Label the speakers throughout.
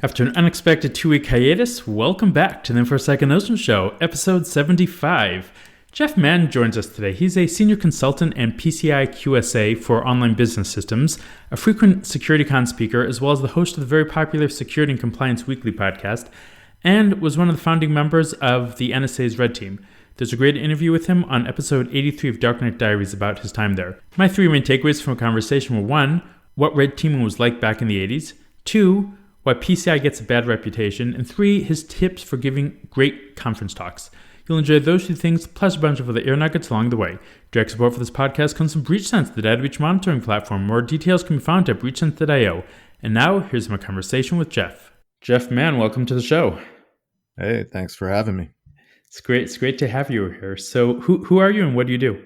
Speaker 1: After an unexpected 2-week hiatus, welcome back to the Info Second Show, episode 75. Jeff Mann joins us today. He's a senior consultant and PCI QSA for online business systems, a frequent SecurityCon speaker, as well as the host of the very popular Security and Compliance Weekly podcast, and was one of the founding members of the NSA's Red Team. There's a great interview with him on episode 83 of Dark Knight Diaries about his time there. My three main takeaways from a conversation were: 1, what red teaming was like back in the 80s, 2, why PCI gets a bad reputation, and 3, his tips for giving great conference talks. You'll enjoy those two things, plus a bunch of other air nuggets along the way. Direct support for this podcast comes from BreachSense, the data breach monitoring platform. More details can be found at breachsense.io. And now, here's my conversation with Jeff. Jeff Mann, welcome to the show.
Speaker 2: Hey, thanks for having me.
Speaker 1: It's great to have you here. So, who are you and what do you do?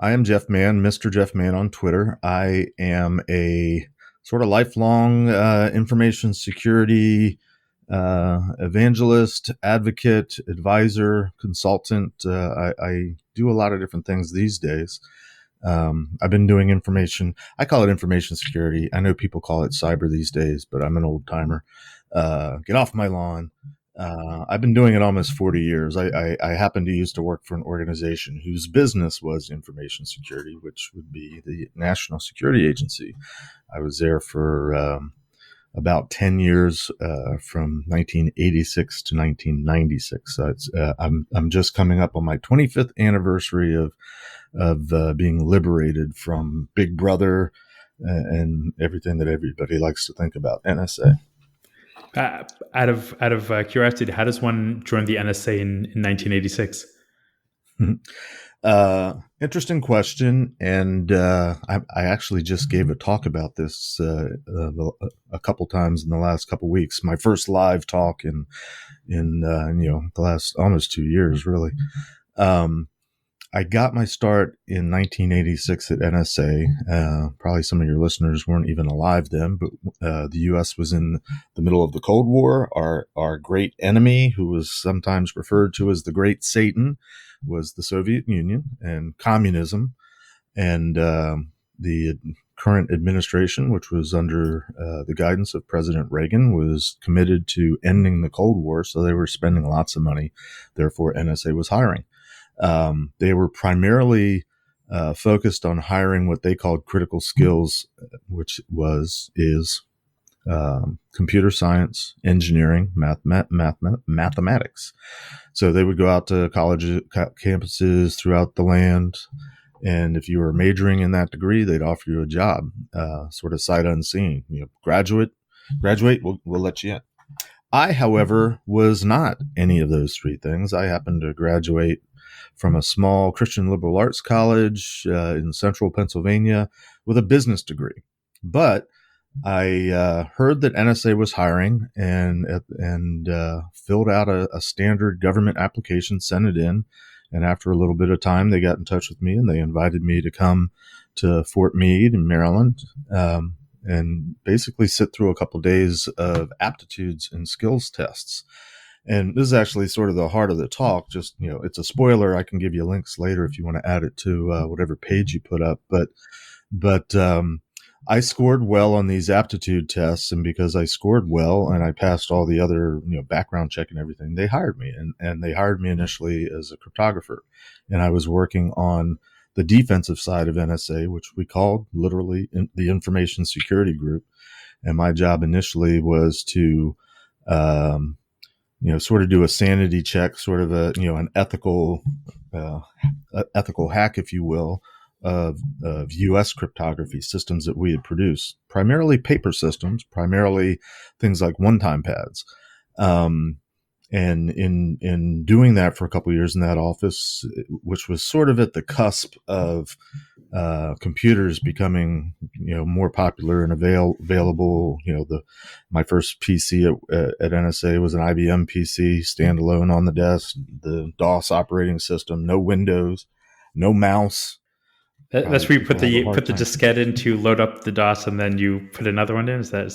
Speaker 2: I am Jeff Mann, Mr. Jeff Mann on Twitter. I am a sort of lifelong information security evangelist, advocate, advisor, consultant. I do a lot of different things these days. I've been doing I call it information security. I know people call it cyber these days, but I'm an old timer. Get off my lawn. I've been doing it almost 40 years. I happen to used to work for an organization whose business was information security, which would be the National Security Agency. I was there for about 10 years, from 1986 to 1996. So I'm just coming up on my 25th anniversary of being liberated from Big Brother and everything that everybody likes to think about NSA.
Speaker 1: Out of curiosity, how does one join the NSA in 1986?
Speaker 2: Interesting question, and I actually just gave a talk about this a couple times in the last couple weeks. My first live talk in the last almost 2 years, really. I got my start in 1986 at NSA. Probably some of your listeners weren't even alive then, but the U.S. was in the middle of the Cold War. Our great enemy, who was sometimes referred to as the Great Satan, was the Soviet Union and communism. And the current administration, which was under the guidance of President Reagan, was committed to ending the Cold War. So they were spending lots of money. Therefore, NSA was hiring. They were primarily focused on hiring what they called critical skills, which is computer science, engineering, mathematics. So they would go out to college campuses throughout the land, and if you were majoring in that degree, they'd offer you a job, sort of sight unseen. Graduate, we'll let you in. I, however, was not any of those three things. I happened to graduate from a small Christian liberal arts college in central Pennsylvania with a business degree. But I heard that NSA was hiring and filled out a standard government application, sent it in. And after a little bit of time, they got in touch with me and they invited me to come to Fort Meade in Maryland and basically sit through a couple of days of aptitudes and skills tests. And this is actually sort of the heart of the talk. Just, it's a spoiler. I can give you links later if you want to add it to whatever page you put up. But I scored well on these aptitude tests. And because I scored well and I passed all the other, background check and everything, they hired me. And they hired me initially as a cryptographer. And I was working on the defensive side of NSA, which we called literally the Information Security Group. And my job initially was to sort of do a sanity check, sort of an ethical hack, if you will, of U.S. cryptography systems that we had produced, primarily paper systems, primarily things like one-time pads. And in doing that for a couple of years in that office, which was sort of at the cusp of computers becoming, more popular and available. My first PC at NSA was an IBM PC, standalone on the desk, the DOS operating system, no Windows, no mouse.
Speaker 1: That's where you put the diskette in to load up the DOS, and then you put another one in. Is that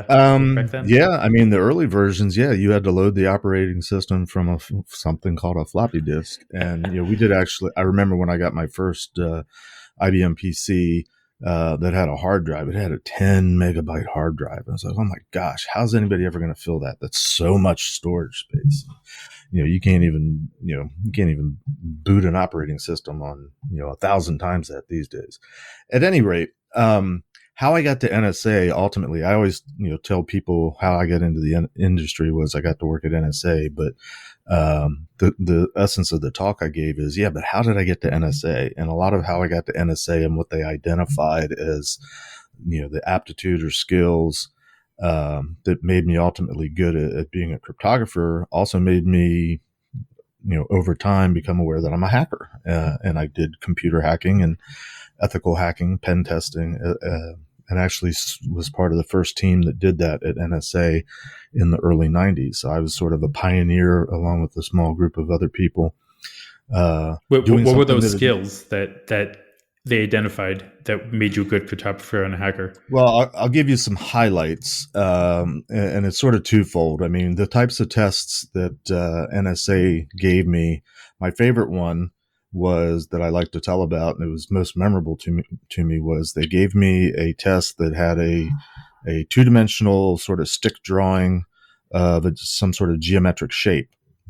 Speaker 1: correct then?
Speaker 2: Yeah, I mean the early versions. Yeah, you had to load the operating system from something called a floppy disk, and we did actually. I remember when I got my first IBM PC. that had a hard drive. It had a 10 megabyte hard drive. And I was like, oh my gosh, how's anybody ever going to fill that? That's so much storage space. You can't even boot an operating system on, 1,000 times that these days. At any rate, how I got to NSA, ultimately, I always, tell people how I got into the industry was I got to work at NSA, but the essence of the talk I gave is, but how did I get to NSA? And a lot of how I got to NSA and what they identified as, the aptitude or skills that made me ultimately good at being a cryptographer also made me, over time become aware that I'm a hacker. And I did computer hacking and ethical hacking, pen testing, and actually was part of the first team that did that at NSA in the early 90s. So I was sort of a pioneer along with a small group of other people.
Speaker 1: What were those skills that they identified that made you a good cryptographer and a hacker?
Speaker 2: Well, I'll give you some highlights, and it's sort of twofold. I mean, the types of tests that NSA gave me, my favorite one was that I like to tell about, and it was most memorable to me was they gave me a test that had a two-dimensional sort of stick drawing of some sort of geometric shape.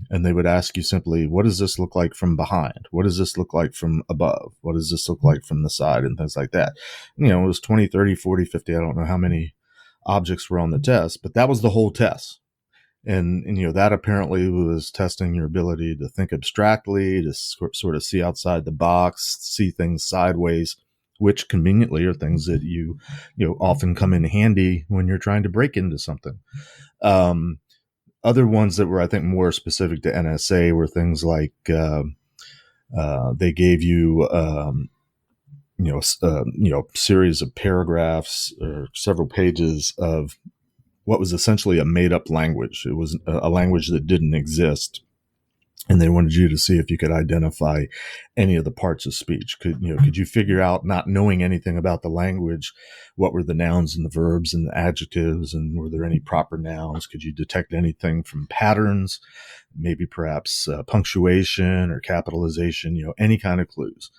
Speaker 2: And they would ask you simply, what does this look like from behind? What does this look like from above? What does this look like from the side? And things like that. It was 20, 30, 40, 50. I don't know how many objects were on the test, but that was the whole test. And that apparently was testing your ability to think abstractly, to sort of see outside the box, see things sideways, which conveniently are things that you often come in handy when you're trying to break into something. Other ones that were, I think, more specific to NSA were things like they gave you, series of paragraphs or several pages of what was essentially a made-up language. It was a language that didn't exist, and they wanted you to see if you could identify any of the parts of speech. Could you figure out, not knowing anything about the language, what were the nouns and the verbs and the adjectives, and were there any proper nouns? Could you detect anything from patterns, maybe perhaps punctuation or capitalization, any kind of clues?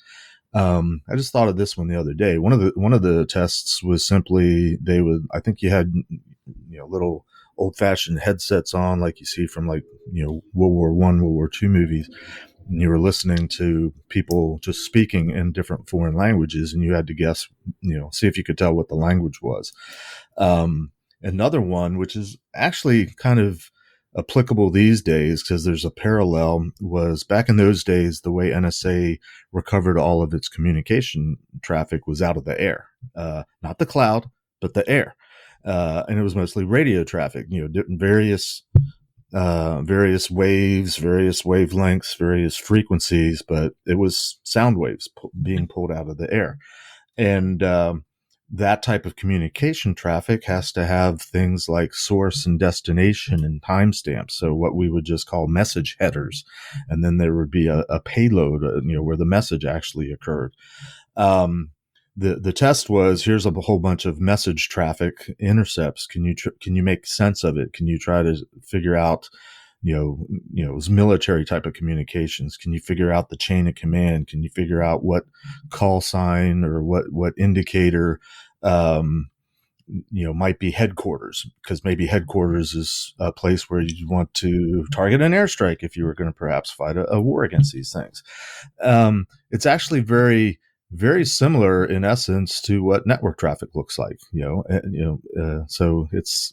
Speaker 2: I just thought of this one the other day. One of the tests was simply I think you had, little old-fashioned headsets on, like you see from World War I, World War II movies, and you were listening to people just speaking in different foreign languages, and you had to guess, see if you could tell what the language was. Another one, which is actually kind of applicable these days because there's a parallel, was back in those days, the way NSA recovered all of its communication traffic was out of the air, not the cloud, but the air. And it was mostly radio traffic, various waves, various wavelengths, various frequencies, but it was sound waves being pulled out of the air. And that type of communication traffic has to have things like source and destination and timestamps. So what we would just call message headers. And then there would be a payload, where the message actually occurred. The test was, here's a whole bunch of message traffic intercepts. Can you make sense of it? Can you try to figure out, it was military type of communications. Can you figure out the chain of command? Can you figure out what call sign or what indicator, might be headquarters? Because maybe headquarters is a place where you want to target an airstrike if you were going to perhaps fight a war against these things. It's actually very, very similar in essence to what network traffic looks like, so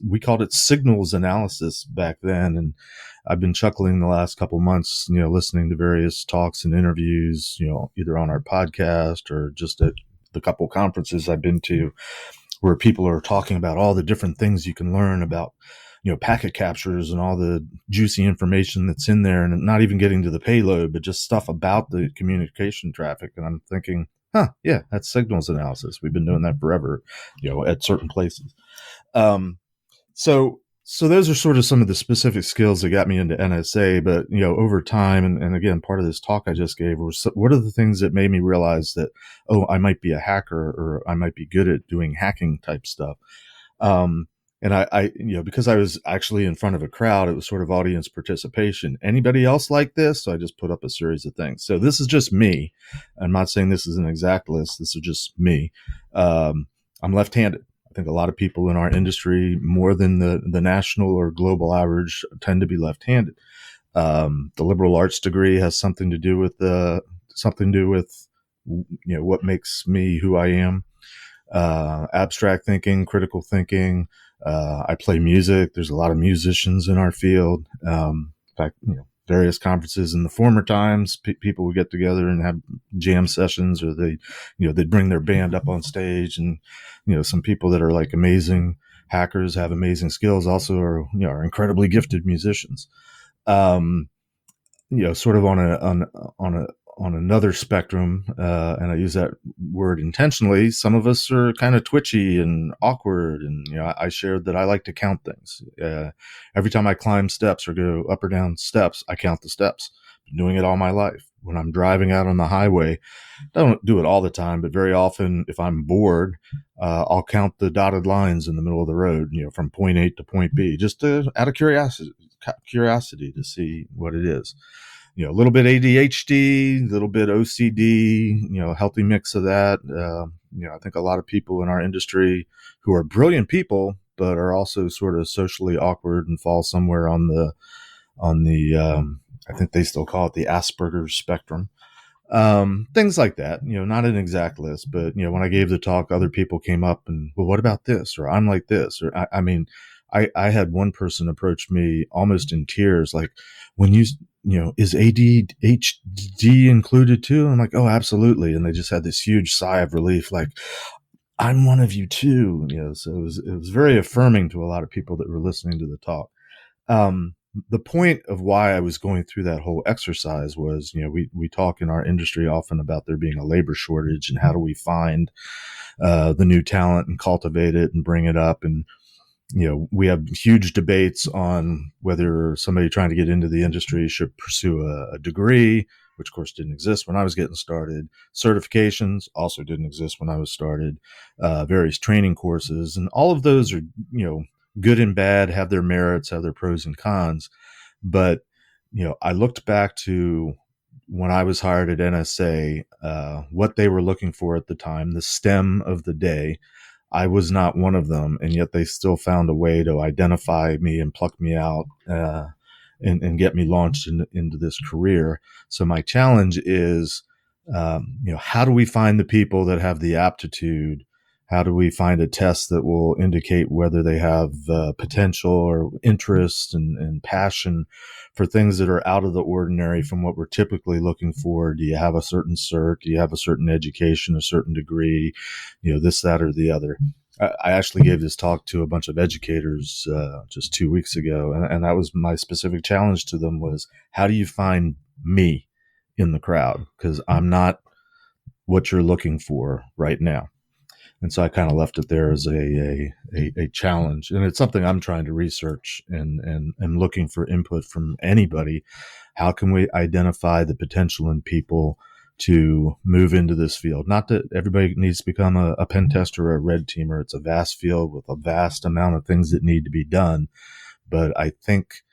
Speaker 2: we called it signals analysis back then. And I've been chuckling the last couple months, listening to various talks and interviews, either on our podcast or just at the couple conferences I've been to, where people are talking about all the different things you can learn about, packet captures and all the juicy information that's in there, and not even getting to the payload, but just stuff about the communication traffic. And I'm thinking, yeah, that's signals analysis. We've been doing that forever, at certain places. So those are sort of some of the specific skills that got me into NSA. But, over time, and again, part of this talk I just gave was, what are the things that made me realize that, I might be a hacker, or I might be good at doing hacking type stuff. And And I, because I was actually in front of a crowd, it was sort of audience participation. Anybody else like this? So I just put up a series of things. So this is just me. I'm not saying this is an exact list. This is just me. I'm left-handed. I think a lot of people in our industry, more than the national or global average, tend to be left-handed. The liberal arts degree has something to do with what makes me who I am. Abstract thinking, critical thinking. I play music. There's a lot of musicians in our field. In fact, various conferences in the former times, people would get together and have jam sessions, or they'd bring their band up on stage, and some people that are like amazing hackers, have amazing skills, also are incredibly gifted musicians. Sort of on another spectrum, and I use that word intentionally, some of us are kind of twitchy and awkward. And, I shared that I like to count things. Every time I climb steps or go up or down steps, I count the steps. Been doing it all my life. When I'm driving out on the highway, don't do it all the time, but very often if I'm bored, I'll count the dotted lines in the middle of the road, from point A to point B, just out of curiosity to see what it is. A little bit ADHD, a little bit OCD, healthy mix of that. I think a lot of people in our industry who are brilliant people, but are also sort of socially awkward and fall somewhere on the I think they still call it the Asperger's spectrum. Things like that, not an exact list, but, when I gave the talk, other people came up and, well, what about this? Or I'm like this, or I had one person approach me almost in tears, like, when is ADHD included too? And I'm like, oh, absolutely. And they just had this huge sigh of relief, like, I'm one of you too. So it was very affirming to a lot of people that were listening to the talk. The point of why I was going through that whole exercise was, we talk in our industry often about there being a labor shortage, and how do we find the new talent and cultivate it and bring it up. And, we have huge debates on whether somebody trying to get into the industry should pursue a degree, which of course didn't exist when I was getting started. Certifications also didn't exist when I was started. Various training courses, and all of those are, good and bad, have their merits, have their pros and cons. But, I looked back to when I was hired at NSA, what they were looking for at the time, the STEM of the day. I was not one of them, and yet they still found a way to identify me and pluck me out and get me launched into this career. So my challenge is, how do we find the people that have the aptitude? How do we find a test that will indicate whether they have potential or interest and passion for things that are out of the ordinary from what we're typically looking for? Do you have a certain cert? Do you have a certain education, a certain degree, this, that, or the other? I actually gave this talk to a bunch of educators just 2 weeks ago, and that was my specific challenge to them was, how do you find me in the crowd? Because I'm not what you're looking for right now. And so I kind of left it there as a challenge. And it's something I'm trying to research and looking for input from anybody. How can we identify the potential in people to move into this field? Not that everybody needs to become a pen tester or a red teamer. It's a vast field with a vast amount of things that need to be done. But I think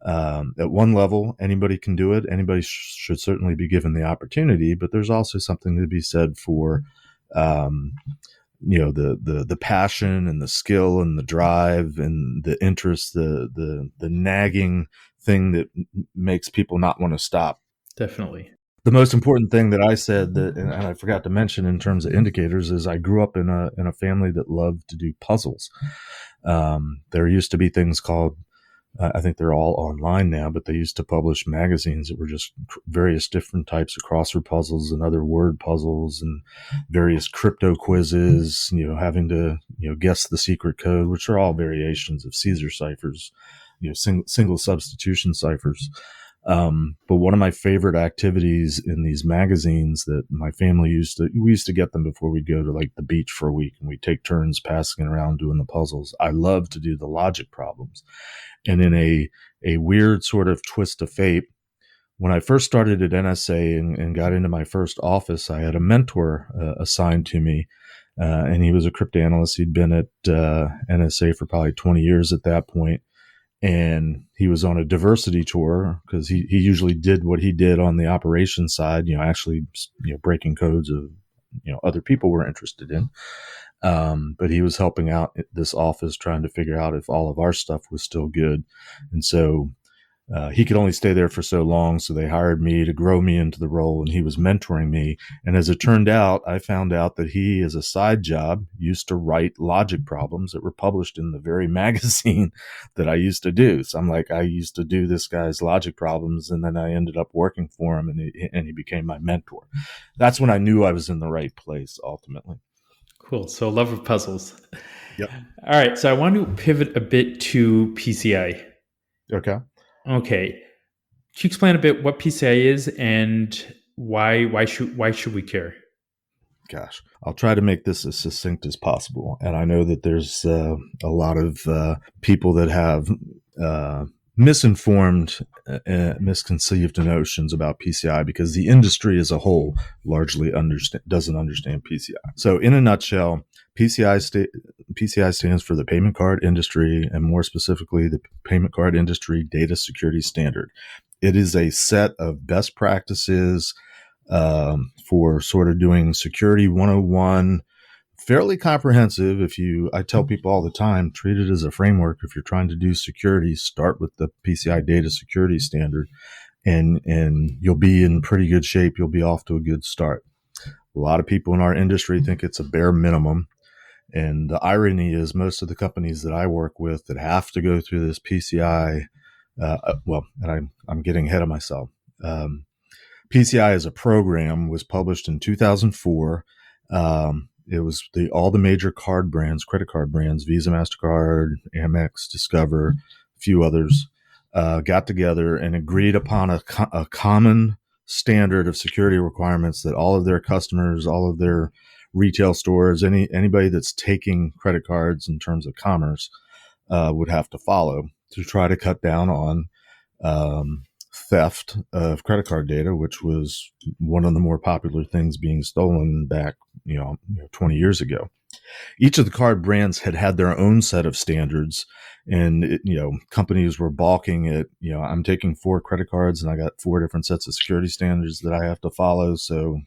Speaker 2: at one level, anybody can do it. Anybody should certainly be given the opportunity. But there's also something to be said for the passion and the skill and the drive and the interest, the nagging thing that makes people not want to stop.
Speaker 1: Definitely.
Speaker 2: The most important thing that I said and I forgot to mention in terms of indicators, is I grew up in a family that loved to do puzzles. There used to be things called, I think they're all online now, but they used to publish magazines that were just various different types of crossword puzzles and other word puzzles and various crypto quizzes, having to, guess the secret code, which are all variations of Caesar ciphers, single substitution ciphers. But one of my favorite activities in these magazines that my family we used to get them before we'd go to like the beach for a week, and we'd take turns passing it around doing the puzzles. I love to do the logic problems. And in a weird sort of twist of fate, when I first started at NSA and got into my first office, I had a mentor assigned to me. and he was a crypto analyst. He'd been at NSA for probably 20 years at that point. And he was on a diversity tour because he usually did what he did on the operations side, actually, breaking codes of, other people were interested in. But he was helping out at this office trying to figure out if all of our stuff was still good. And so he could only stay there for so long. So they hired me to grow me into the role, and he was mentoring me. And as it turned out, I found out that he, as a side job, used to write logic problems that were published in the very magazine that I used to do. So I'm like, I used to do this guy's logic problems, and then I ended up working for him, and he became my mentor. That's when I knew I was in the right place, ultimately.
Speaker 1: Cool. So love of puzzles.
Speaker 2: Yep.
Speaker 1: All right. So I want to pivot a bit to PCI.
Speaker 2: Okay.
Speaker 1: Okay. Can you explain a bit what PCI is and why should we care?
Speaker 2: Gosh, I'll try to make this as succinct as possible. And I know that there's a lot of people that have misinformed, misconceived notions about PCI because the industry as a whole largely doesn't understand PCI. So in a nutshell, PCI stands for the Payment Card Industry, and more specifically, the Payment Card Industry Data Security Standard. It is a set of best practices for sort of doing Security 101, fairly comprehensive. I tell people all the time, treat it as a framework. If you're trying to do security, start with the PCI Data Security Standard, and you'll be in pretty good shape. You'll be off to a good start. A lot of people in our industry think it's a bare minimum. And the irony is most of the companies that I work with that have to go through this PCI, and I'm getting ahead of myself. PCI as a program was published in 2004. It was all the major card brands, credit card brands, Visa, MasterCard, Amex, Discover, a few others, got together and agreed upon a common standard of security requirements that all of their customers, all of their retail stores, anybody that's taking credit cards in terms of commerce would have to follow to try to cut down on theft of credit card data, which was one of the more popular things being stolen back 20 years ago. Each of the card brands had their own set of standards, and companies were balking at I'm taking 4 credit cards and I got 4 different sets of security standards that I have to follow. So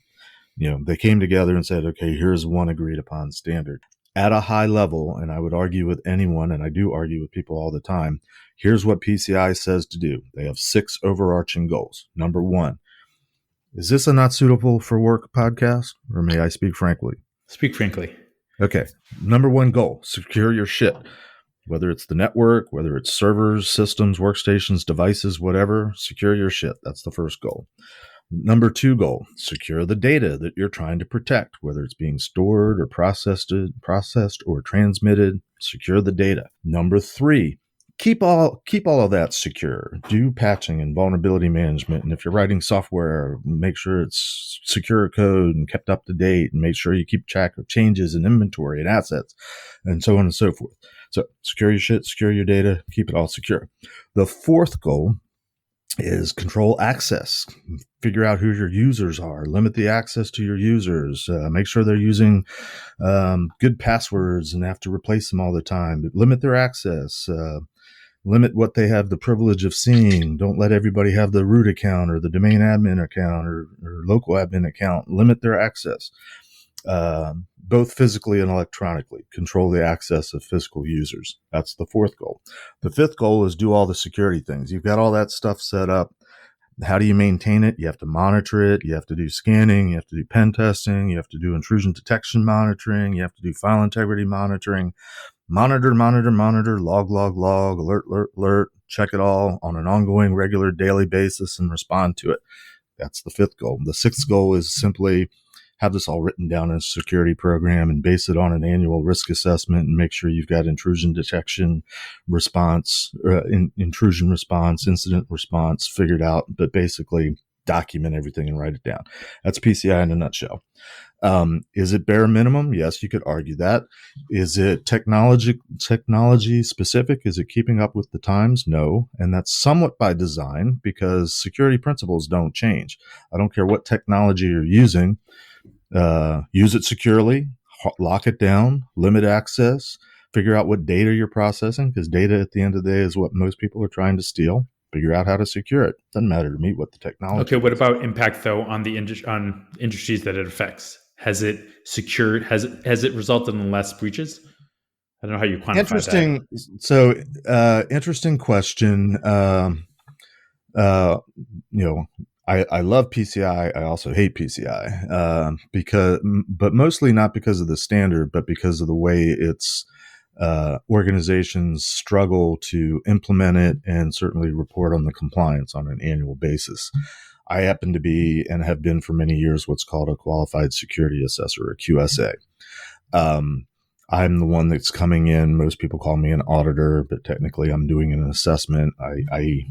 Speaker 2: they came together and said, okay, here's one agreed upon standard. At a high level, and I would argue with anyone, and I do argue with people all the time, here's what PCI says to do. They have 6 overarching goals. Number 1, is this a not suitable for work podcast, or may I speak frankly?
Speaker 1: Speak frankly.
Speaker 2: Okay. Number 1 goal, secure your shit. Whether it's the network, whether it's servers, systems, workstations, devices, whatever, secure your shit. That's the first goal. Number 2 goal, secure the data that you're trying to protect, whether it's being stored or processed or transmitted, secure the data. Number 3, keep all of that secure. Do patching and vulnerability management. And if you're writing software, make sure it's secure code and kept up to date, and make sure you keep track of changes in inventory and assets and so on and so forth. So secure your shit, secure your data, keep it all secure. The 4th goal is control access. Figure out who your users are. Limit the access to your users. Make sure they're using good passwords and have to replace them all the time. But limit their access. Limit what they have the privilege of seeing. Don't let everybody have the root account or the domain admin account or local admin account. Limit their access. Both physically and electronically. Control the access of physical users. That's the 4th goal. The 5th goal is do all the security things. You've got all that stuff set up. How do you maintain it? You have to monitor it. You have to do scanning. You have to do pen testing. You have to do intrusion detection monitoring. You have to do file integrity monitoring. Monitor, log, alert, check it all on an ongoing, regular, daily basis and respond to it. That's the 5th goal. The 6th goal is simply have this all written down in a security program and base it on an annual risk assessment and make sure you've got intrusion detection response, intrusion response, incident response figured out, but basically document everything and write it down. That's PCI in a nutshell. Is it bare minimum? Yes, you could argue that. Is it technology specific? Is it keeping up with the times? No. And that's somewhat by design because security principles don't change. I don't care what technology you're using. Use it securely, lock it down, limit access, figure out what data you're processing, because data at the end of the day is what most people are trying to steal. Figure out how to secure it. Doesn't matter to me what the technology
Speaker 1: Okay, what
Speaker 2: is.
Speaker 1: about impact though on the on industries that it affects? Has it secured? Has it resulted in less breaches? I don't know how you quantify that.
Speaker 2: Interesting. So, interesting question. Uh, you know, I love PCI. I also hate PCI but mostly not because of the standard, but because of the way it's organizations struggle to implement it and certainly report on the compliance on an annual basis. I happen to be and have been for many years what's called a qualified security assessor, a QSA. Um, I'm the one that's coming in. Most people call me an auditor, but technically I'm doing an assessment. I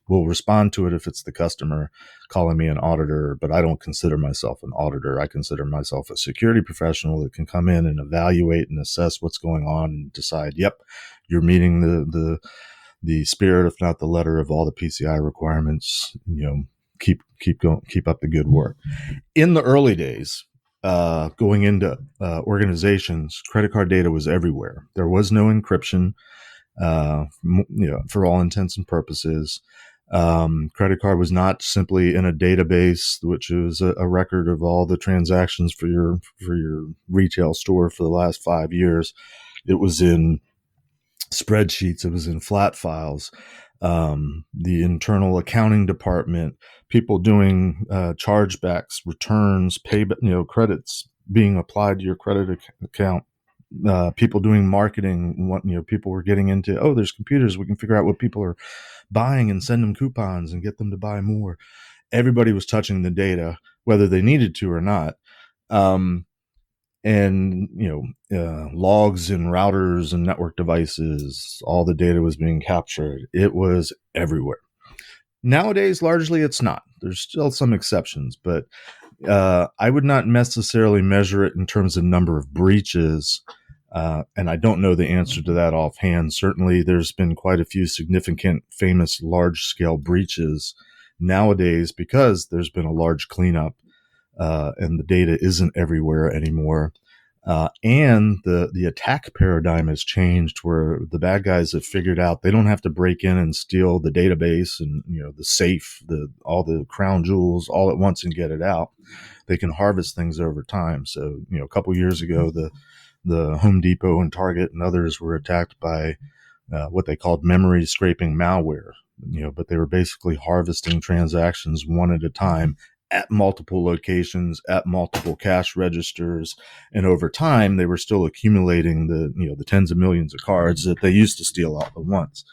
Speaker 2: will respond to it if it's the customer calling me an auditor, but I don't consider myself an auditor. I consider myself a security professional that can come in and evaluate and assess what's going on and decide, yep, you're meeting the spirit, if not the letter, of all the PCI requirements. Keep up the good work. In the early days, going into organizations, credit card data was everywhere. There was no encryption, for all intents and purposes. Credit card was not simply in a database, which is a record of all the transactions for your retail store for the last 5 years. It was in spreadsheets. It was in flat files. The internal accounting department, people doing chargebacks, returns, credits being applied to your credit account. People doing marketing. People were getting into, oh, there's computers. We can figure out what people are buying and send them coupons and get them to buy more. Everybody was touching the data, whether they needed to or not. And logs and routers and network devices, all the data was being captured. It was everywhere. Nowadays, largely it's not. There's still some exceptions, but I would not necessarily measure it in terms of number of breaches, and I don't know the answer to that offhand. Certainly there's been quite a few significant, famous, large-scale breaches nowadays because there's been a large cleanup. And the data isn't everywhere anymore. And the attack paradigm has changed, where the bad guys have figured out they don't have to break in and steal the database and the safe, all the crown jewels all at once and get it out. They can harvest things over time. So a couple years ago, the Home Depot and Target and others were attacked by what they called memory scraping malware. But they were basically harvesting transactions one at a time at multiple locations, at multiple cash registers, and over time they were still accumulating the tens of millions of cards that they used to steal all at once.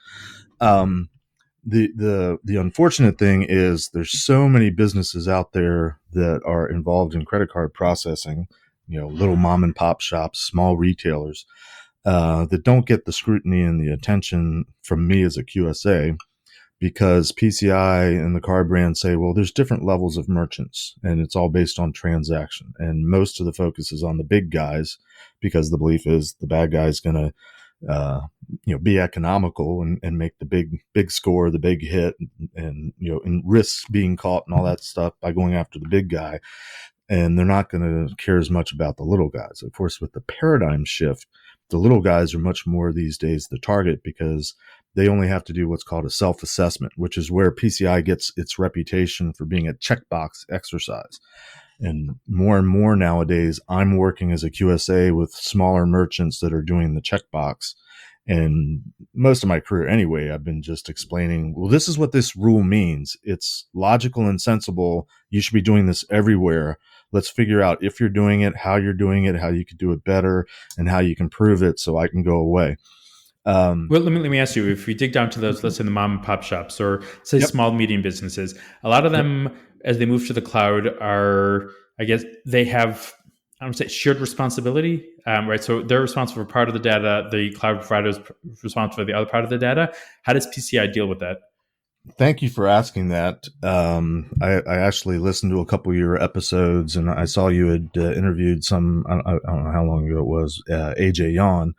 Speaker 2: The unfortunate thing is there's so many businesses out there that are involved in credit card processing, little mom and pop shops, small retailers, that don't get the scrutiny and the attention from me as a QSA. Because PCI and the card brands say, well, there's different levels of merchants and it's all based on transaction. And most of the focus is on the big guys because the belief is the bad guy is going to, be economical and make the big score, the big hit, and risks being caught and all that stuff by going after the big guy. And they're not going to care as much about the little guys. Of course, with the paradigm shift, the little guys are much more these days the target because they only have to do what's called a self-assessment, which is where PCI gets its reputation for being a checkbox exercise. And more nowadays, I'm working as a QSA with smaller merchants that are doing the checkbox. And most of my career anyway, I've been just explaining, well, this is what this rule means. It's logical and sensible. You should be doing this everywhere. Let's figure out if you're doing it, how you could do it better, and how you can prove it so I can go away.
Speaker 1: Well, let me ask you, if we dig down to those, let's say the mom and pop shops or say
Speaker 2: Yep.
Speaker 1: small, medium businesses, a lot of them, as they move to the cloud, are, I guess, they have, I would say, shared responsibility, right? So they're responsible for part of the data, the cloud provider is responsible for the other part of the data. How does PCI deal with that?
Speaker 2: Thank you for asking that. I actually listened to a couple of your episodes, and I saw you had interviewed some, I don't know how long ago it was, AJ Yon,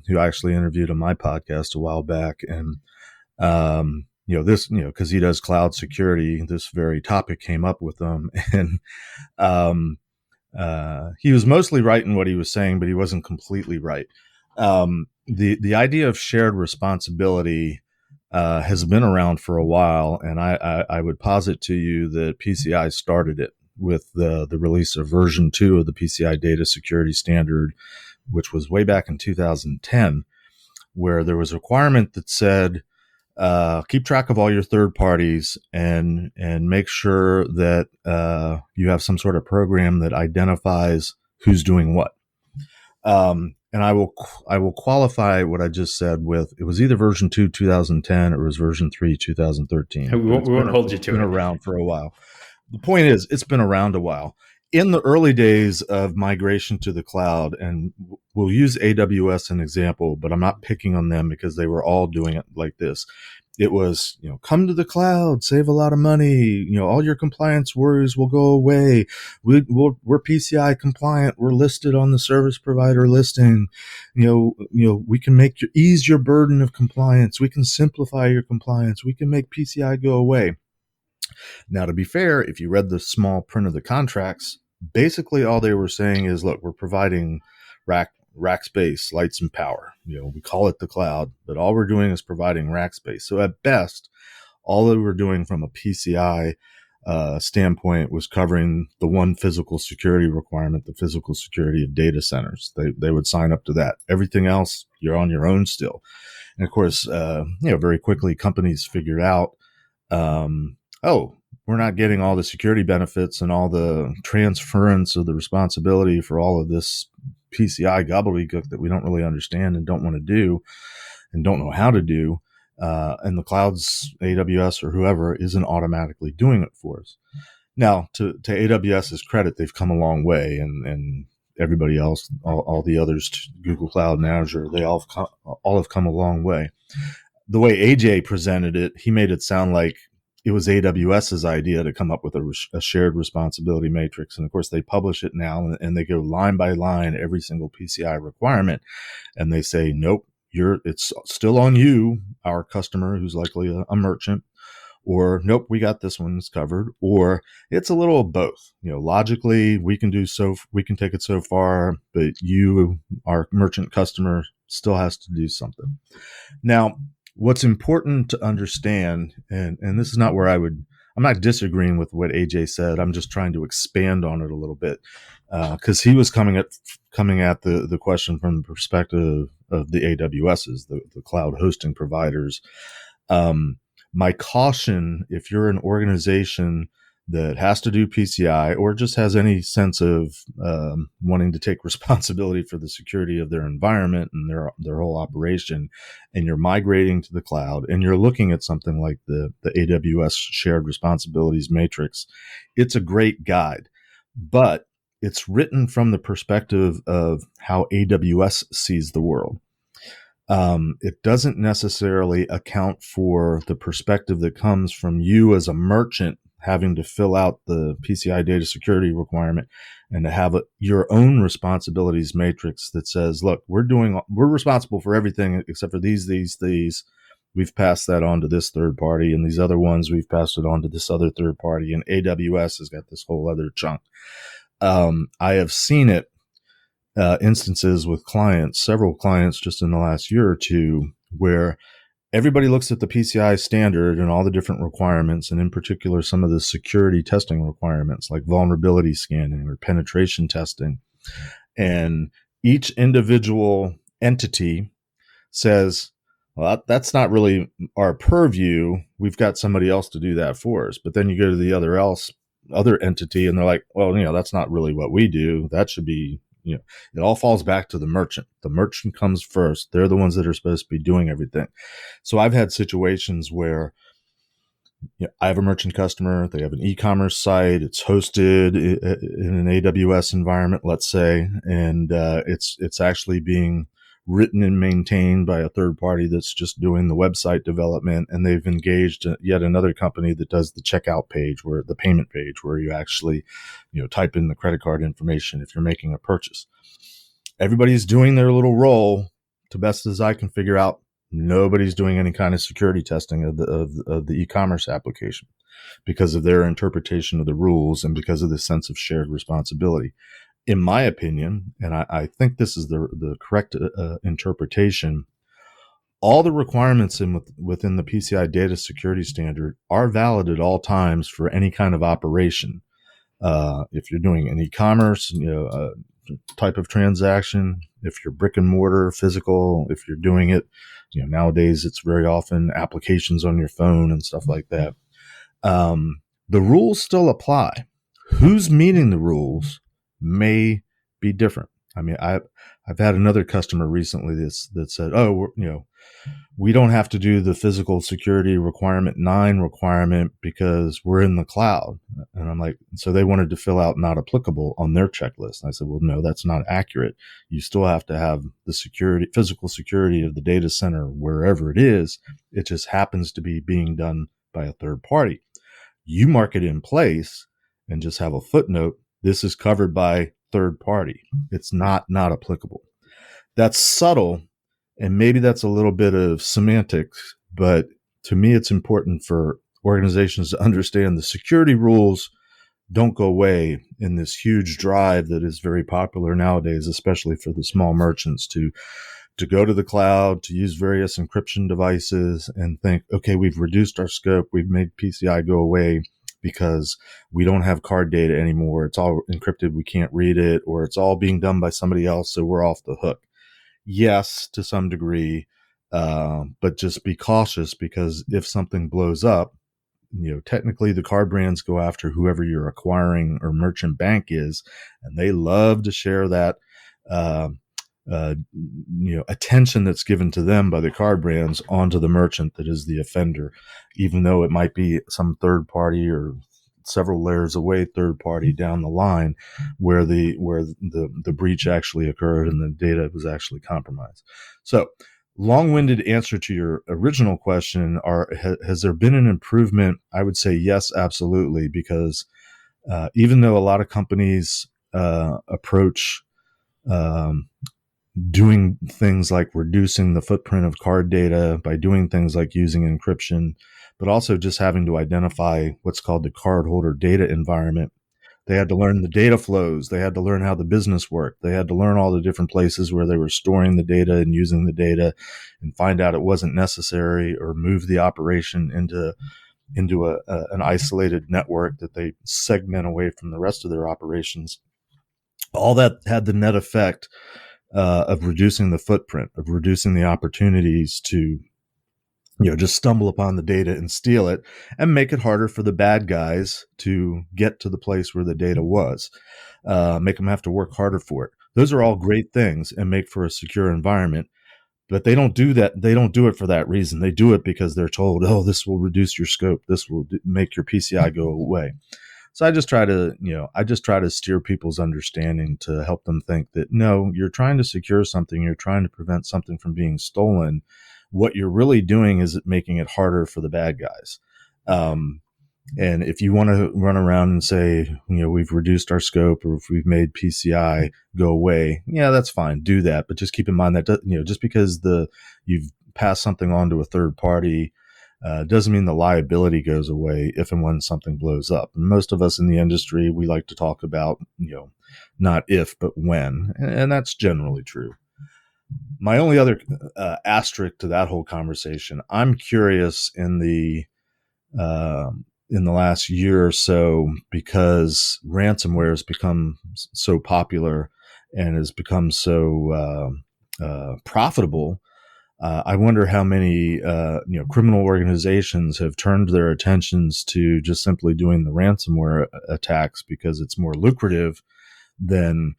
Speaker 2: who I actually interviewed on my podcast a while back. And, because he does cloud security, this very topic came up with him. And He was mostly right in what he was saying, but he wasn't completely right. The idea of shared responsibility has been around for a while, and I would posit to you that PCI started it with the release of version 2 of the PCI data security standard, which was way back in 2010, where there was a requirement that said, keep track of all your third parties and make sure that you have some sort of program that identifies who's doing what. And I will qualify what I just said with, it was either version 2 2010 or it was version 3 2013.
Speaker 1: We won't hold you to it.
Speaker 2: It's been around for a while. The point is, it's been around a while. In the early days of migration to the cloud, and we'll use AWS as an example, but I'm not picking on them because they were all doing it like this. It was, come to the cloud, save a lot of money. All your compliance worries will go away. We're PCI compliant. We're listed on the service provider listing. We can ease your burden of compliance. We can simplify your compliance. We can make PCI go away. Now, to be fair, if you read the small print of the contracts, basically all they were saying is, look, we're providing rack space, lights, and power. We call it the cloud, but all we're doing is providing rack space. So at best, all they were doing from a PCI standpoint was covering the one physical security requirement, the physical security of data centers. They would sign up to that. Everything else, you're on your own still. And of course, very quickly companies figured out, we're not getting all the security benefits and all the transference of the responsibility for all of this PCI gobbledygook that we don't really understand and don't want to do and don't know how to do. And the clouds, AWS or whoever, isn't automatically doing it for us. Now, to AWS's credit, they've come a long way, and everybody else, all the others, Google Cloud and Azure, they all have come a long way. The way AJ presented it, he made it sound like it was AWS's idea to come up with a shared responsibility matrix. And of course, they publish it now and they go line by line every single PCI requirement. And they say, nope, it's still on you, our customer, who's likely a merchant, or nope, we got this one's covered, or it's a little of both. Logically, we can take it so far, but you, our merchant customer, still has to do something. Now, what's important to understand, and this is not where I'm not disagreeing with what AJ said. I'm just trying to expand on it a little bit, because he was coming at the question from the perspective of the AWSs, the cloud hosting providers. My caution, if you're an organization that has to do PCI or just has any sense of wanting to take responsibility for the security of their environment and their whole operation, and you're migrating to the cloud and you're looking at something like the AWS Shared Responsibilities Matrix, it's a great guide, but it's written from the perspective of how AWS sees the world. It doesn't necessarily account for the perspective that comes from you as a merchant having to fill out the PCI data security requirement and to have your own responsibilities matrix that says, look, we're responsible for everything except for these. We've passed that on to this third party, and these other ones, we've passed it on to this other third party, and AWS has got this whole other chunk. I have seen it, instances with several clients just in the last year or two, where everybody looks at the PCI standard and all the different requirements, and in particular, some of the security testing requirements like vulnerability scanning or penetration testing. And each individual entity says, well, that's not really our purview. We've got somebody else to do that for us. But then you go to the other entity and they're like, well, that's not really what we do. That should be, it all falls back to the merchant. The merchant comes first. They're the ones that are supposed to be doing everything. So I've had situations where I have a merchant customer. They have an e-commerce site. It's hosted in an AWS environment, let's say, and it's actually being written and maintained by a third party that's just doing the website development. And they've engaged yet another company that does the checkout page, where the payment page, where you actually, type in the credit card information if you're making a purchase. Everybody's doing their little role. To best as I can figure out, nobody's doing any kind of security testing of the e-commerce application because of their interpretation of the rules and because of the sense of shared responsibility. in my opinion, and I think this is the correct interpretation, all the requirements within the PCI data security standard are valid at all times for any kind of operation. If you're doing an e-commerce, type of transaction, if you're brick and mortar, physical, if you're doing it, nowadays it's very often applications on your phone and stuff like that. The rules still apply. Who's meeting the rules may be different. I mean, I've had another customer recently that said, "Oh, we don't have to do the physical security requirement 9 requirement because we're in the cloud." And I'm like, so they wanted to fill out not applicable on their checklist. And I said, well, no, that's not accurate. You still have to have the physical security of the data center wherever it is. It just happens to be being done by a third party. You mark it in place and just have a footnote. This is covered by third party. It's not applicable. That's subtle. And maybe that's a little bit of semantics, but to me, it's important for organizations to understand the security rules don't go away in this huge drive that is very popular nowadays, especially for the small merchants to go to the cloud, to use various encryption devices and think, okay, we've reduced our scope. We've made PCI go away because we don't have card data anymore. It's all encrypted. We can't read it, or it's all being done by somebody else. So we're off the hook. Yes, to some degree, but just be cautious, because if something blows up, technically the card brands go after whoever your acquiring or merchant bank is, and they love to share that, attention that's given to them by the card brands onto the merchant that is the offender, even though it might be some third party or several layers away third party down the line where the breach actually occurred and the data was actually compromised. So, long-winded answer to your original question, has there been an improvement? I would say yes, absolutely, because even though a lot of companies approach doing things like reducing the footprint of card data by doing things like using encryption, but also just having to identify what's called the cardholder data environment. They had to learn the data flows. They had to learn how the business worked. They had to learn all the different places where they were storing the data and using the data, and find out it wasn't necessary, or move the operation into an isolated network that they segment away from the rest of their operations. All that had the net effect of reducing the footprint, of reducing the opportunities to just stumble upon the data and steal it, and make it harder for the bad guys to get to the place where the data was, make them have to work harder for it. Those are all great things and make for a secure environment, but they don't do that. They don't do it for that reason. They do it because they're told, oh, this will reduce your scope. This will make your PCI go away. So I just try to steer people's understanding to help them think that, no, you're trying to secure something. You're trying to prevent something from being stolen. What you're really doing is making it harder for the bad guys. And if you want to run around and say, we've reduced our scope, or if we've made PCI go away, yeah, that's fine. Do that. But just keep in mind that, just because you've passed something on to a third party, doesn't mean the liability goes away if and when something blows up. And most of us in the industry, we like to talk about, not if, but when. And that's generally true. My only other asterisk to that whole conversation, I'm curious in the last year or so, because ransomware has become so popular and has become so profitable. I wonder how many criminal organizations have turned their attentions to just simply doing the ransomware attacks, because it's more lucrative than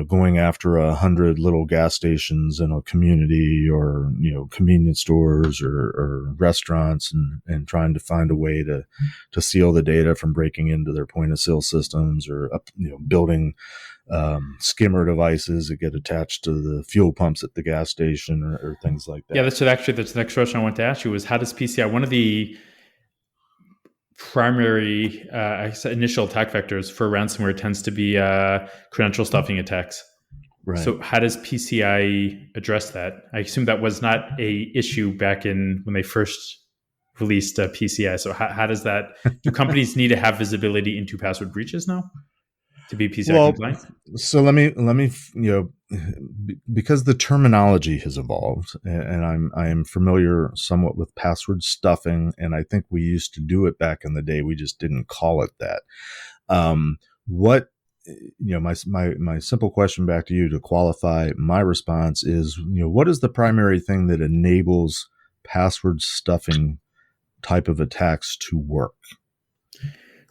Speaker 2: going after 100 little gas stations in a community, or convenience stores or restaurants, and trying to find a way to steal the data from breaking into their point of sale systems, or building skimmer devices that get attached to the fuel pumps at the gas station, or things like that.
Speaker 1: Yeah, that's the next question I wanted to ask you was, how does PCI, one of the primary initial attack vectors for ransomware tends to be credential stuffing attacks. Right. So how does PCI address that? I assume that was not a issue back when they first released PCI. So how does that, do companies need to have visibility into password breaches now? to be PCI
Speaker 2: Well,
Speaker 1: compliant?
Speaker 2: so let me because the terminology has evolved, and I am familiar somewhat with password stuffing, and I think we used to do it back in the day. We just didn't call it that. What my simple question back to you to qualify my response is, what is the primary thing that enables password stuffing type of attacks to work?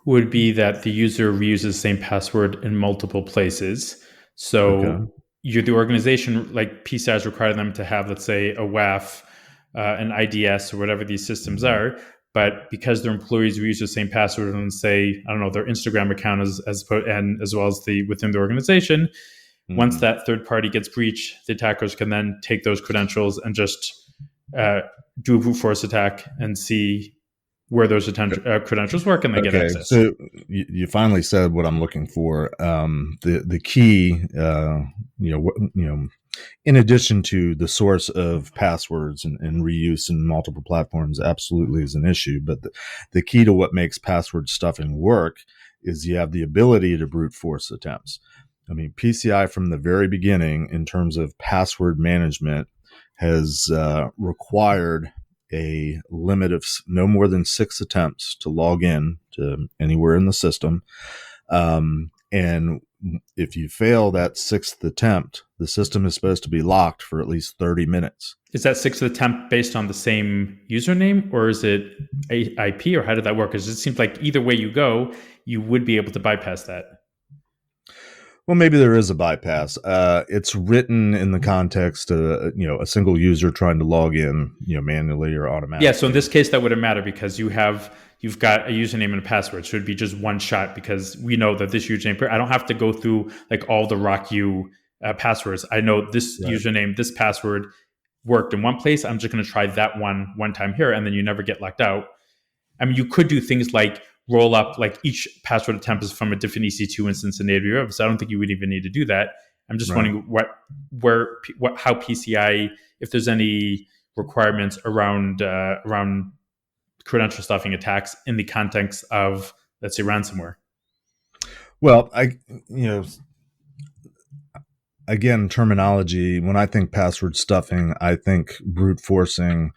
Speaker 1: Would be that the user reuses the same password in multiple places.
Speaker 2: Okay.
Speaker 1: So you're the organization, like PCIs require them to have, let's say, a WAF, an IDS, or whatever these systems are. But because their employees reuse the same password and say, I don't know, their Instagram account and as well as the within the organization, once that third party gets breached, the attackers can then take those credentials and just do a brute force attack and see where those credentials work, and they get
Speaker 2: Okay,
Speaker 1: access.
Speaker 2: so you finally said what I'm looking for. The key, in addition to the source of passwords and reuse in multiple platforms, absolutely is an issue. But the key to what makes password stuffing work is you have the ability to brute force attempts. I mean, PCI from the very beginning, in terms of password management, has required a limit of no more than 6 attempts to log in to anywhere in the system. And if you fail that 6th attempt, the system is supposed to be locked for at least 30 minutes.
Speaker 1: Is that 6th attempt based on the same username, or is it IP, or how did that work? Because it seems like either way you go, you would be able to bypass that.
Speaker 2: Well, maybe there is a bypass. It's written in the context of a single user trying to log in, manually or automatically.
Speaker 1: Yeah. So in this case, that wouldn't matter because you've got a username and a password, so it'd be just one shot because we know that this username. I don't have to go through like all the RockU passwords. I know this username, this password worked in one place. I'm just going to try that one time here, and then you never get locked out. I mean, you could do things like roll up, like each password attempt is from a different EC2 instance in AWS. So I don't think you would even need to do that. I'm just wondering how PCI, if there's any requirements around credential stuffing attacks in the context of, let's say, ransomware.
Speaker 2: Well, again, terminology. When I think password stuffing, I think brute forcing.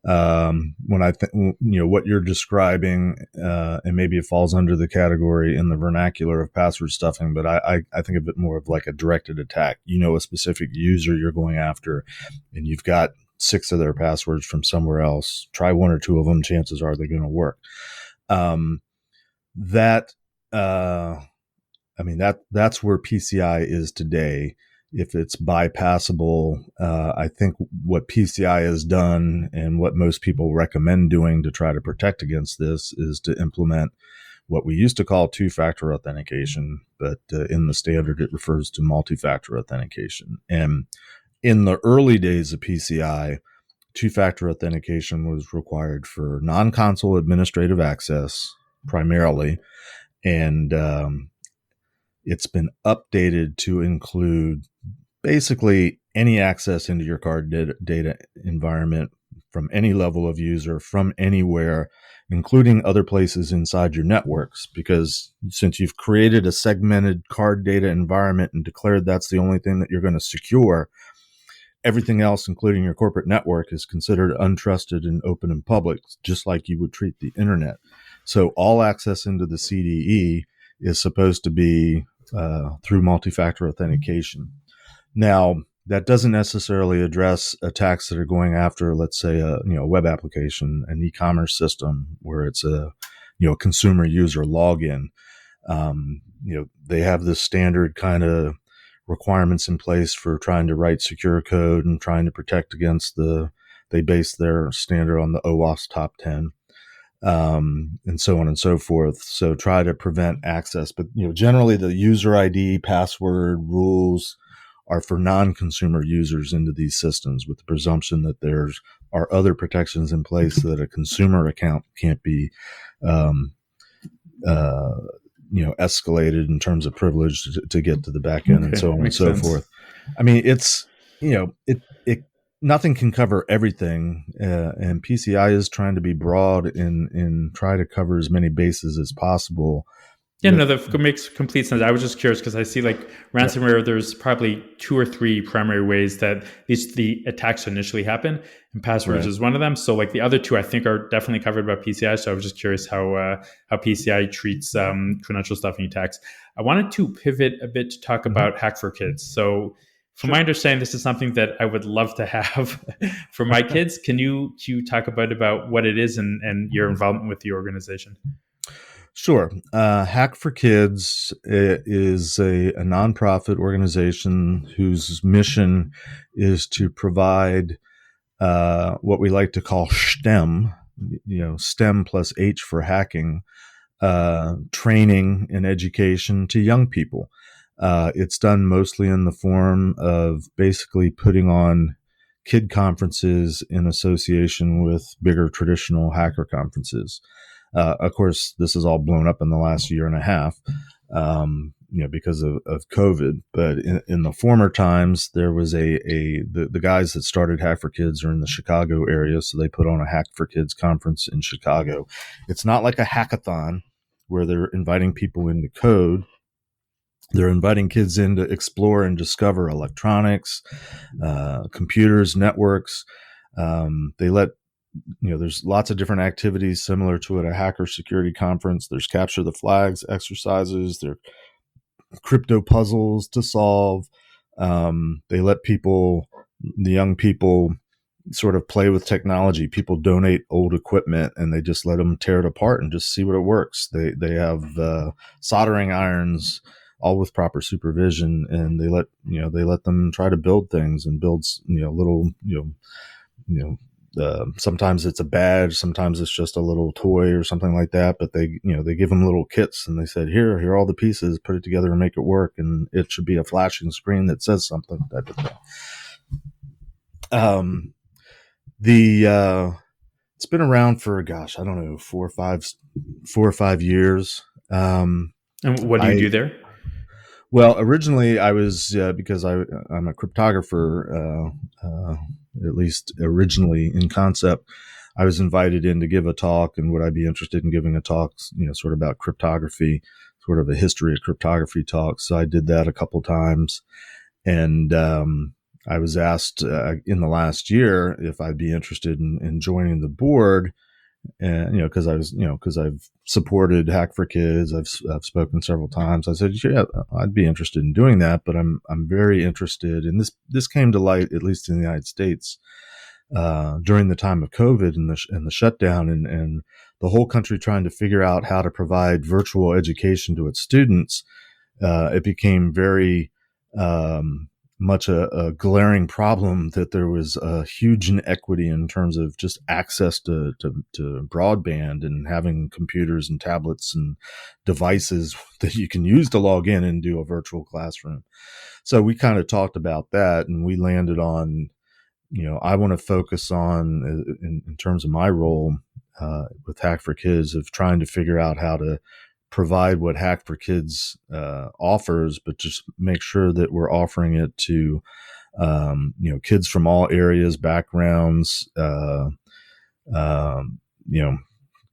Speaker 2: When I think, what you're describing, and maybe it falls under the category in the vernacular of password stuffing, but I think of it more of like a directed attack. A specific user you're going after, and you've got 6 of their passwords from somewhere else. Try 1 or 2 of them. Chances are they're going to work. That's where PCI is today. If it's bypassable, I think what PCI has done and what most people recommend doing to try to protect against this is to implement what we used to call two-factor authentication, but in the standard it refers to multi-factor authentication. And in the early days of PCI, two-factor authentication was required for non-console administrative access primarily, and it's been updated to include basically any access into your card data environment from any level of user, from anywhere, including other places inside your networks. Because since you've created a segmented card data environment and declared that's the only thing that you're going to secure, everything else, including your corporate network, is considered untrusted and open and public, just like you would treat the internet. So all access into the CDE is supposed to be through multi-factor authentication. Now, that doesn't necessarily address attacks that are going after, let's say, a web application, an e-commerce system where it's a consumer user login. They have this standard kind of requirements in place for trying to write secure code and trying to protect against they base their standard on the OWASP top 10. And so on and so forth. So try to prevent access. But, generally the user ID, password, rules are for non-consumer users into these systems, with the presumption that there are other protections in place so that a consumer account can't be, escalated in terms of privilege to get to the back end, and so on and so forth. I mean, it's, nothing can cover everything, and PCI is trying to be broad and try to cover as many bases as possible.
Speaker 1: Yeah, no, that makes complete sense. I was just curious because I see like ransomware, there's probably 2 or 3 primary ways that the attacks initially happen, and passwords
Speaker 2: Right.
Speaker 1: is one of them. So like the other two, I think are definitely covered by PCI. So I was just curious how PCI treats credential stuffing attacks. I wanted to pivot a bit to talk
Speaker 2: Mhm.
Speaker 1: about Hack for Kids. So from my
Speaker 2: Sure.
Speaker 1: understanding, this is something that I would love to have for my kids. Can you talk about what it is and your involvement with the organization?
Speaker 2: Sure. Hack for Kids is a nonprofit organization whose mission is to provide what we like to call STEM, STEM plus H for hacking, training and education to young people. It's done mostly in the form of basically putting on kid conferences in association with bigger traditional hacker conferences. Of course, this is all blown up in the last year and a half, because of COVID. But in the former times, there was the guys that started Hack for Kids are in the Chicago area, so they put on a Hack for Kids conference in Chicago. It's not like a hackathon where they're inviting people into code. They're inviting kids in to explore and discover electronics, computers, networks. They let there's lots of different activities similar to at a hacker security conference. There's capture the flags exercises. There are crypto puzzles to solve. They let the young people, sort of play with technology. People donate old equipment and they just let them tear it apart and just see what it works. They have soldering irons, all with proper supervision, and they let them try to build things and build little sometimes it's a badge, sometimes it's just a little toy or something like that. But they give them little kits and they said, here are all the pieces, put it together and make it work, and it should be a flashing screen that says something, type of thing. It's been around for, gosh, I don't know, 4 or 5 years.
Speaker 1: And what do you do there?
Speaker 2: Well, originally I was because I'm a cryptographer, at least originally in concept. I was invited in to give a talk, and would I be interested in giving a talk, sort of about cryptography, sort of a history of cryptography talk. So I did that a couple times, and I was asked in the last year if I'd be interested in joining the board. And because I've supported Hack for Kids, I've spoken several times. I said, yeah, I'd be interested in doing that, but I'm very interested. And this came to light, at least in the United States, during the time of COVID and the shutdown, and the whole country trying to figure out how to provide virtual education to its students. It became very much a glaring problem that there was a huge inequity in terms of just access to broadband and having computers and tablets and devices that you can use to log in and do a virtual classroom. So we kind of talked about that, and we landed on, I want to focus on, in terms of my role with Hack for Kids, of trying to figure out how to provide what Hack for Kids offers, but just make sure that we're offering it to kids from all areas, backgrounds,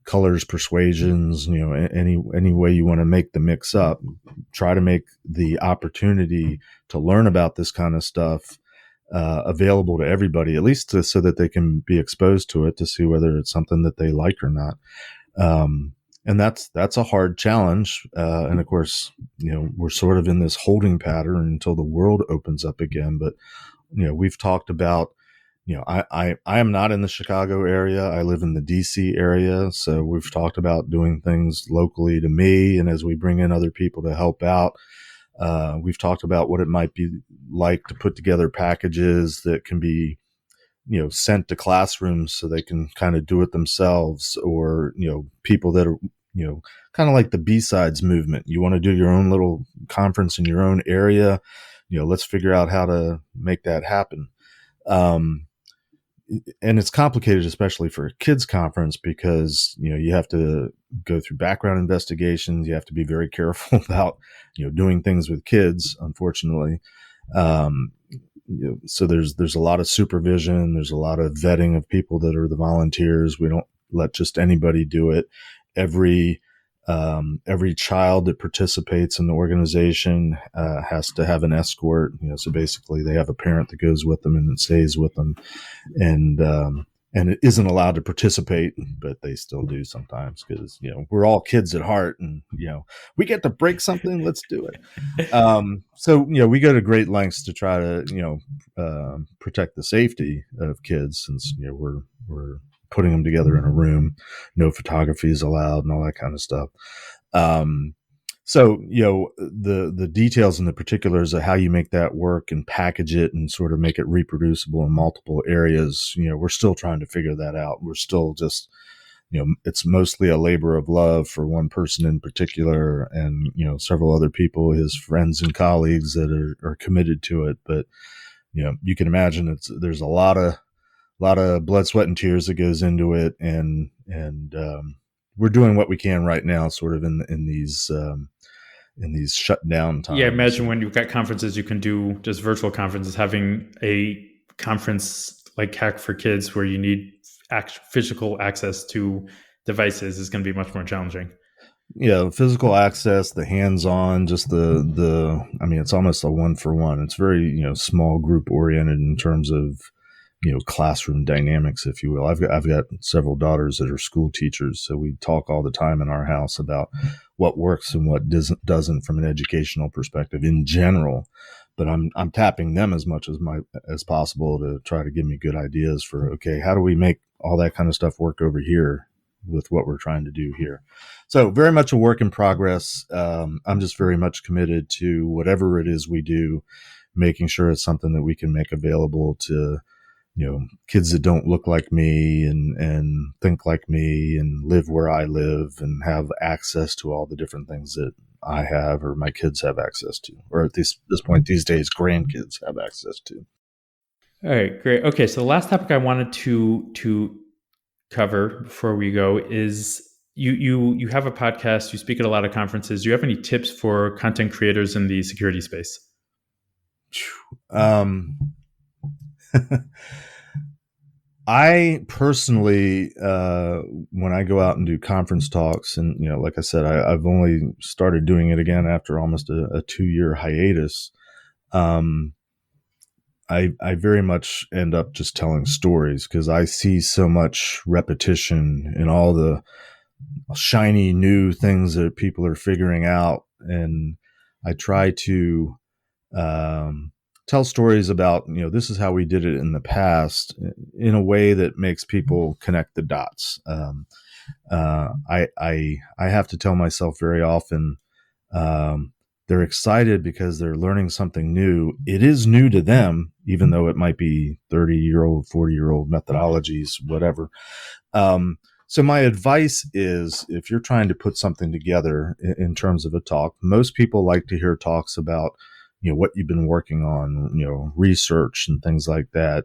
Speaker 2: colors, persuasions, any way you want to make the mix up. Try to make the opportunity to learn about this kind of stuff available to everybody, at least so that they can be exposed to it to see whether it's something that they like or not. And that's a hard challenge. And of course, we're sort of in this holding pattern until the world opens up again. But, we've talked about, I am not in the Chicago area. I live in the DC area. So we've talked about doing things locally to me. And as we bring in other people to help out, we've talked about what it might be like to put together packages that can be, sent to classrooms so they can kind of do it themselves, or, people that are, kind of like the B-sides movement. You want to do your own little conference in your own area, let's figure out how to make that happen. And it's complicated, especially for a kids conference, because, you have to go through background investigations. You have to be very careful about, doing things with kids, unfortunately. So there's a lot of supervision. There's a lot of vetting of people that are the volunteers. We don't let just anybody do it. Every Every child that participates in the organization has to have an escort. So basically, they have a parent that goes with them and stays with them, and it isn't allowed to participate, but they still do sometimes because we're all kids at heart, and we get to break something. Let's do it. So we go to great lengths to try to protect the safety of kids, since we're putting them together in a room, no photography is allowed, and all that kind of stuff. So the details and the particulars of how you make that work and package it and sort of make it reproducible in multiple areas, we're still trying to figure that out. We're still just, it's mostly a labor of love for one person in particular, and several other people, his friends and colleagues, that are committed to it. But you can imagine there's a lot of blood, sweat, and tears that goes into it, and we're doing what we can right now, sort of in these shutdown times.
Speaker 1: Yeah, imagine when you've got conferences, you can do just virtual conferences. Having a conference like Hack for Kids, where you need physical access to devices, is going to be much more challenging.
Speaker 2: Yeah, physical access, the hands-on, just it's almost a one-for-one. It's very small group oriented in terms of classroom dynamics, if you will. I've got several daughters that are school teachers, so we talk all the time in our house about what works and what doesn't from an educational perspective in general. But I'm tapping them as much as possible to try to give me good ideas for, okay, how do we make all that kind of stuff work over here with what we're trying to do here? So very much a work in progress. I'm just very much committed to whatever it is we do, making sure it's something that we can make available to kids that don't look like me and think like me and live where I live and have access to all the different things that I have or my kids have access to, or at this point these days, grandkids have access to.
Speaker 1: All right, great. Okay, so the last topic I wanted to cover before we go is you have a podcast, you speak at a lot of conferences. Do you have any tips for content creators in the security space?
Speaker 2: I personally, when I go out and do conference talks, and like I said, I've only started doing it again after almost a 2-year hiatus. I very much end up just telling stories because I see so much repetition in all the shiny new things that people are figuring out, and I try to tell stories about, this is how we did it in the past in a way that makes people connect the dots. I have to tell myself very often, they're excited because they're learning something new. It is new to them, even though it might be 30-year-old, 40-year-old methodologies, whatever. So my advice is, if you're trying to put something together in terms of a talk, most people like to hear talks about what you've been working on, research and things like that,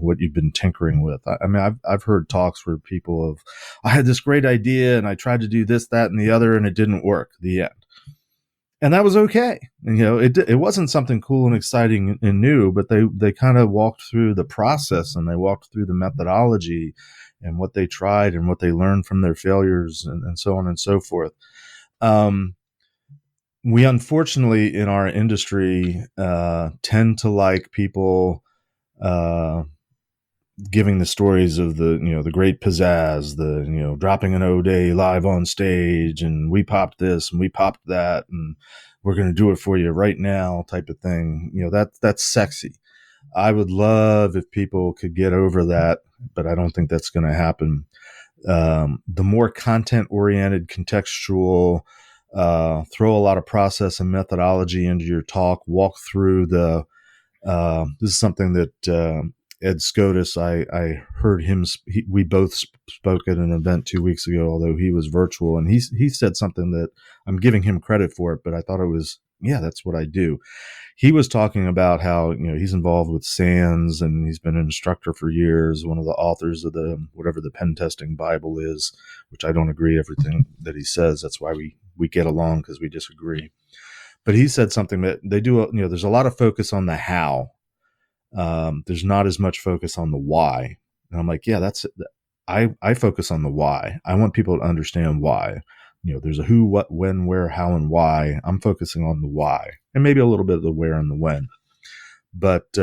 Speaker 2: what you've been tinkering with. I mean, I've heard talks where people I had this great idea and I tried to do this, that, and the other, and it didn't work. The end. And that was okay. And, it wasn't something cool and exciting and new, but they kind of walked through the process and they walked through the methodology and what they tried and what they learned from their failures and so on and so forth. We unfortunately in our industry tend to like people giving the stories of the great pizzazz, the dropping an O-Day live on stage, and we popped this and we popped that, and we're going to do it for you right now type of thing. That's sexy. I would love if people could get over that, but I don't think that's going to happen. The more content oriented, contextual, throw a lot of process and methodology into your talk, walk through this is something that Ed Scotus, I heard him, we both spoke at an event 2 weeks ago, although he was virtual, and he said something that I'm giving him credit for it, but I thought it was, that's what I do. He was talking about how, he's involved with SANS and he's been an instructor for years, one of the authors of whatever the pen testing Bible is, which I don't agree everything that he says. That's why we get along, because we disagree. But he said something that they do, there's a lot of focus on the how. There's not as much focus on the why. And I'm like, I focus on the why. I want people to understand why. there's a who, what, when, where, how, and why. I'm focusing on the why and maybe a little bit of the where and the when. But,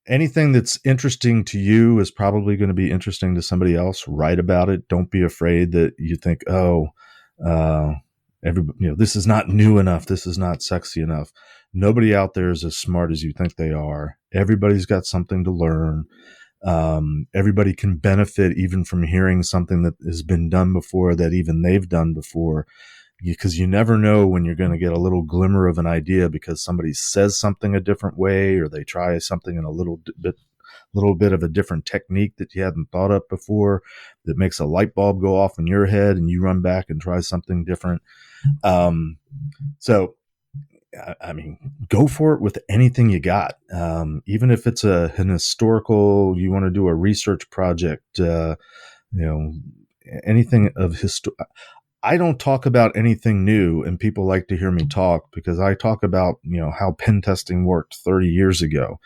Speaker 2: anything that's interesting to you is probably going to be interesting to somebody else. Write about it. Don't be afraid that you think, uh, this is not new enough. This is not sexy enough. Nobody out there is as smart as you think they are. Everybody's got something to learn. Everybody can benefit even from hearing something that has been done before, that even they've done before, because you never know when you're going to get a little glimmer of an idea because somebody says something a different way, or they try something in a little bit of a different technique that you hadn't thought of before, that makes a light bulb go off in your head, and you run back and try something different. So, I mean, go for it with anything you got. Even if it's an historical, you want to do a research project, anything of I don't talk about anything new, and people like to hear me talk because I talk about, how pen testing worked 30 years ago.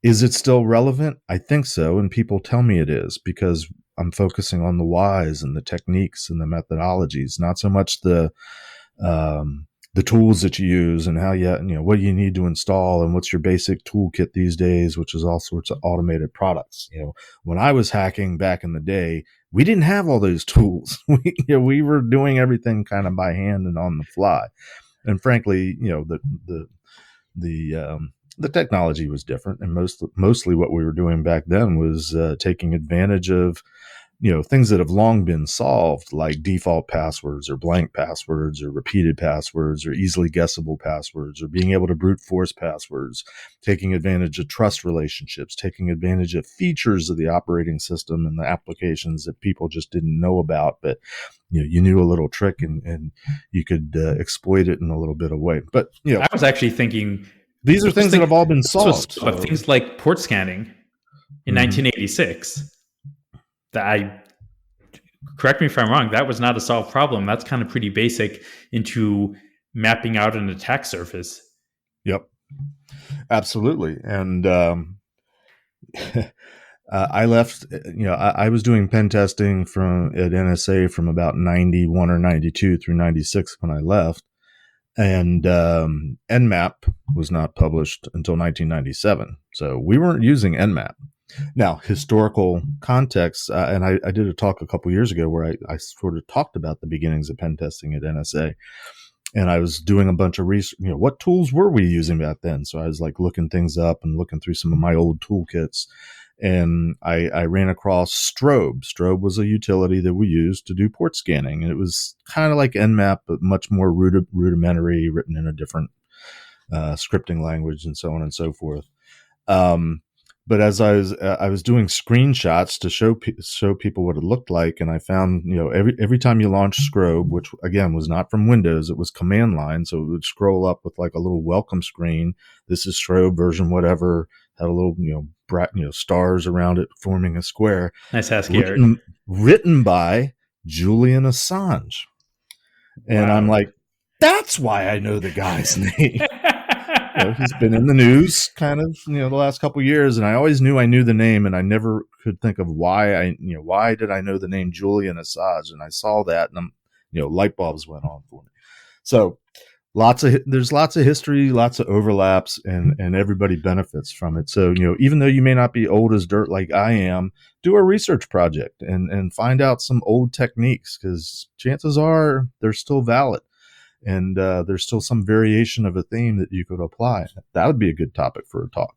Speaker 2: Is it still relevant? I think so. And people tell me it is, because I'm focusing on the whys and the techniques and the methodologies, not so much the tools that you use and how what you need to install and what's your basic toolkit these days, which is all sorts of automated products. When I was hacking back in the day, we didn't have all those tools. We were doing everything kind of by hand and on the fly. And frankly, the technology was different, and mostly what we were doing back then was taking advantage of things that have long been solved, like default passwords or blank passwords or repeated passwords or easily guessable passwords, or being able to brute force passwords, taking advantage of trust relationships, taking advantage of features of the operating system and the applications that people just didn't know about, but you knew a little trick and you could exploit it in a little bit of way. But
Speaker 1: I was actually thinking
Speaker 2: these are things that have all been solved.
Speaker 1: But things like port scanning in 1986. Correct me if I'm wrong, that was not a solved problem. That's kind of pretty basic into mapping out an attack surface.
Speaker 2: Yep, absolutely. And I left, I was doing pen testing at NSA from about 91 or 92 through 96 when I left. And Nmap was not published until 1997. So we weren't using Nmap. Now, historical context, and I did a talk a couple years ago where I sort of talked about the beginnings of pen testing at NSA. And I was doing a bunch of research, what tools were we using back then? So I was like looking things up and looking through some of my old toolkits. And I ran across Strobe. Strobe was a utility that we used to do port scanning. And it was kind of like Nmap, but much more rudimentary, written in a different scripting language and so on and so forth. But as I was doing screenshots to show people what it looked like, and I found, every time you launch Strobe, which again was not from Windows, it was command line, so it would scroll up with like a little welcome screen. This is Strobe version whatever, had a little stars around it forming a square.
Speaker 1: Nice ASCII art.
Speaker 2: Written by Julian Assange, and wow. I'm like, that's why I know the guy's name. He's been in the news kind of, the last couple of years, and I always knew I knew the name, and I never could think of why why did I know the name Julian Assange? And I saw that, and light bulbs went on for me. So there's lots of history, lots of overlaps, and everybody benefits from it. So, even though you may not be old as dirt like I am, do a research project and find out some old techniques, because chances are they're still valid. And there's still some variation of a theme that you could apply. That would be a good topic for a talk.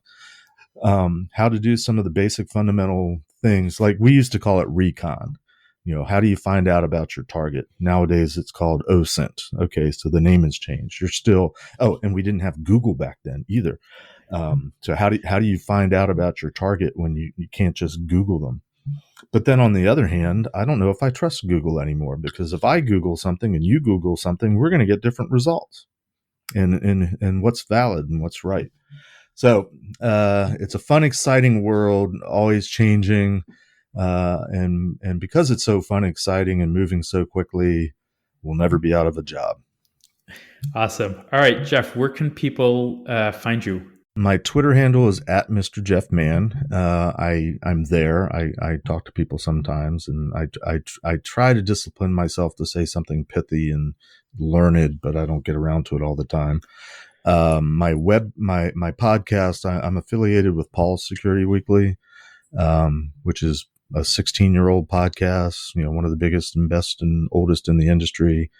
Speaker 2: How to do some of the basic fundamental things, like we used to call it recon. How do you find out about your target? Nowadays, it's called OSINT. Okay, so the name has changed. You're still, and we didn't have Google back then either. So how do you find out about your target when you can't just Google them? But then on the other hand, I don't know if I trust Google anymore, because if I Google something and you Google something, we're going to get different results and what's valid and what's right. So it's a fun, exciting world, always changing. And because it's so fun, exciting, and moving so quickly, we'll never be out of a job.
Speaker 1: Awesome. All right, Jeff, where can people find you?
Speaker 2: My Twitter handle is at Mr. Jeff Mann. I'm there. I talk to people sometimes, and I try to discipline myself to say something pithy and learned, but I don't get around to it all the time. My podcast, I'm affiliated with Paul's Security Weekly, which is a 16-year-old podcast, one of the biggest and best and oldest in the industry.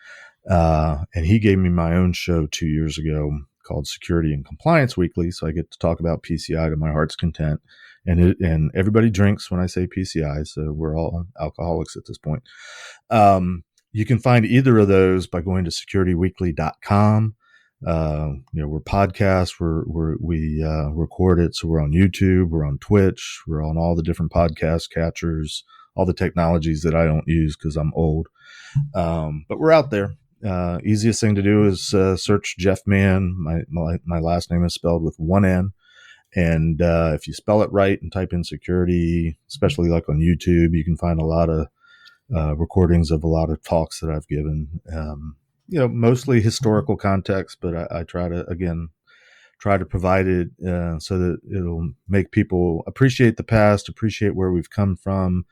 Speaker 2: And he gave me my own show 2 years ago called Security and Compliance Weekly. So I get to talk about PCI to my heart's content. And everybody drinks when I say PCI. So we're all alcoholics at this point. You can find either of those by going to securityweekly.com. We're podcasts, we record it. So we're on YouTube, we're on Twitch, we're on all the different podcast catchers, all the technologies that I don't use because I'm old. But we're out there. Easiest thing to do is search Jeff Mann. My last name is spelled with one N. And if you spell it right and type in security, especially like on YouTube, you can find a lot of recordings of a lot of talks that I've given. Mostly historical context, but I try to provide it so that it'll make people appreciate the past, appreciate where we've come from,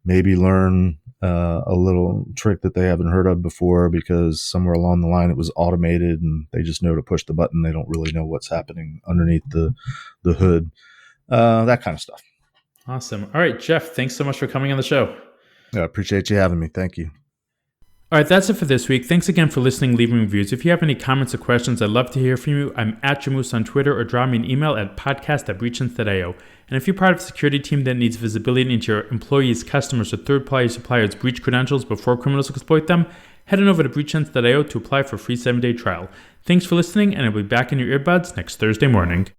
Speaker 2: maybe learn a little trick that they haven't heard of before because somewhere along the line it was automated and they just know to push the button. They don't really know what's happening underneath the hood, that kind of stuff.
Speaker 1: Awesome. All right, Jeff, thanks so much for coming on the show.
Speaker 2: I appreciate you having me. Thank you.
Speaker 1: All right, that's it for this week. Thanks again for listening, leaving reviews. If you have any comments or questions, I'd love to hear from you. I'm at Jamoose on Twitter, or drop me an email at podcast@breachants.io. And if you're part of a security team that needs visibility into your employees, customers, or third-party suppliers' breach credentials before criminals exploit them, head on over to breachants.io to apply for a free 7-day trial. Thanks for listening, and I'll be back in your earbuds next Thursday morning.